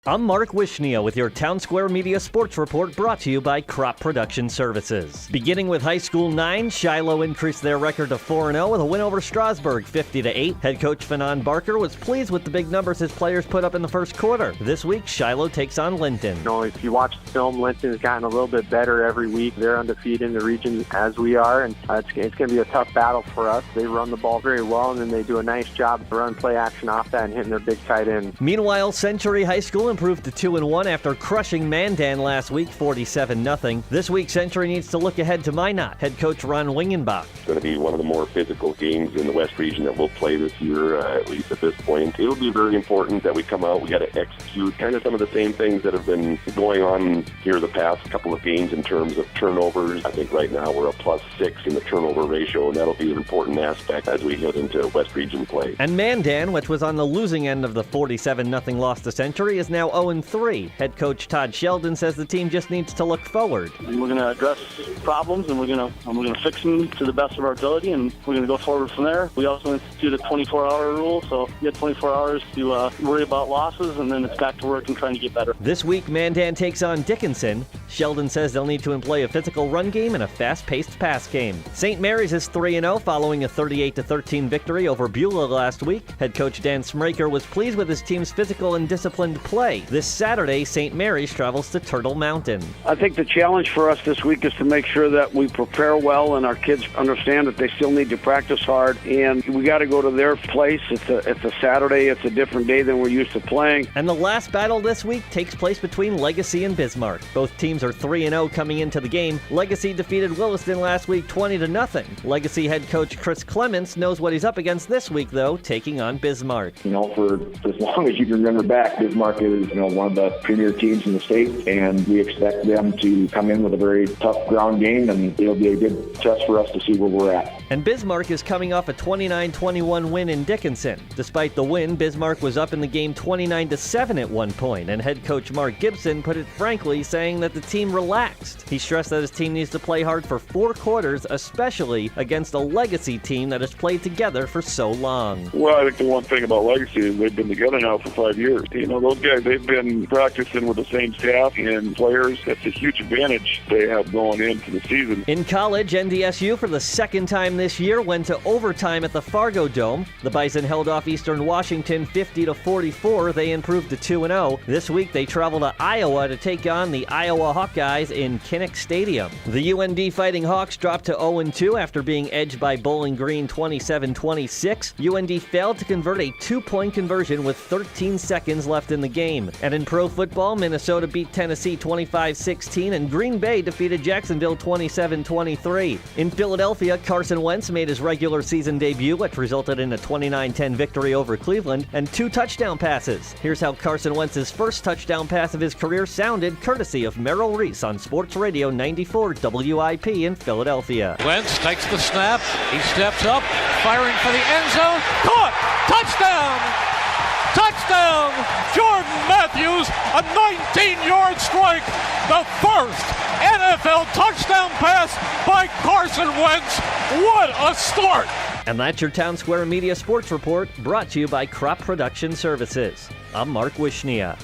I'm Mark Wishnia with your Townsquare Media Sports Report, brought to you by Crop Production Services. Beginning with high school 9, Shiloh increased their record to 4-0 with a win over Strasburg, 50-8. Head coach Fanon Barker was pleased with the big numbers his players put up in the first quarter. This week, Shiloh takes on Linton. If you watch the film, Linton's gotten a little bit better every week. They're undefeated in the region as we are, and it's going to be a tough battle for us. They run the ball very well, and then they do a nice job of run play action off that and hitting their big tight end. Meanwhile, Century High School improved to 2-1 after crushing Mandan last week, 47-0. This week, Century needs to look ahead to Minot. Head coach Ron Wingenbach. It's going to be one of the more physical games in the West region that we'll play this year, at least at this point. It'll be very important that we come out. We got to execute kind of some of the same things that have been going on here the past couple of games in terms of turnovers. I think right now we're a +6 in the turnover ratio, and that'll be an important aspect as we head into West region play. And Mandan, which was on the losing end of the 47-0 loss to Century, is now 0-3. Head coach Todd Sheldon says the team just needs to look forward. We're going to address problems, and we're going to fix them to the best of our ability, and we're going to go forward from there. We also institute a 24-hour rule, so you get 24 hours to worry about losses, and then it's back to work and trying to get better. This week, Mandan takes on Dickinson. Sheldon says they'll need to employ a physical run game and a fast-paced pass game. St. Mary's is 3-0 following a 38-13 victory over Beulah last week. Head coach Dan Smraker was pleased with his team's physical and disciplined play. This Saturday, St. Mary's travels to Turtle Mountain. I think the challenge for us this week is to make sure that we prepare well and our kids understand that they still need to practice hard, and we got to go to their place. It's a Saturday. It's a different day than we're used to playing. And the last battle this week takes place between Legacy and Bismarck. Both teams are 3-0 coming into the game. Legacy defeated Williston last week 20-0. Legacy head coach Chris Clements knows what he's up against this week, though, taking on Bismarck. For as long as you can remember back, Bismarck is one of the premier teams in the state, and we expect them to come in with a very tough ground game, and it'll be a good test for us to see where we're at. And Bismarck is coming off a 29-21 win in Dickinson. Despite the win, Bismarck was up in the game 29-7 at one point, and head coach Mark Gibson put it frankly, saying that the team relaxed. He stressed that his team needs to play hard for 4 quarters, especially against a Legacy team that has played together for so long. Well, I think the one thing about Legacy is they've been together now for 5 years. Those guys, they've been practicing with the same staff and players. That's a huge advantage they have going into the season. In college, NDSU for the second time this year went to overtime at the Fargo Dome. The Bison held off Eastern Washington 50-44. They improved to 2-0. This week they travel to Iowa to take on the Iowa Hawkeyes in Kinnick Stadium. The UND Fighting Hawks dropped to 0-2 after being edged by Bowling Green 27-26. UND failed to convert a 2-point conversion with 13 seconds left in the game. And in pro football, Minnesota beat Tennessee 25-16, and Green Bay defeated Jacksonville 27-23. In Philadelphia, Carson Wentz made his regular season debut, which resulted in a 29-10 victory over Cleveland, and 2 touchdown passes. Here's how Carson Wentz's first touchdown pass of his career sounded, courtesy of Merrill Reese on Sports Radio 94 WIP in Philadelphia. Wentz takes the snap. He steps up, firing for the end zone. Caught! Touchdown! Touchdown! Jordan Matthews, a 19-yard strike. The first NFL touchdown pass by Carson Wentz. What a start! And that's your Townsquare Media Sports Report, brought to you by Crop Production Services. I'm Mark Wishnia.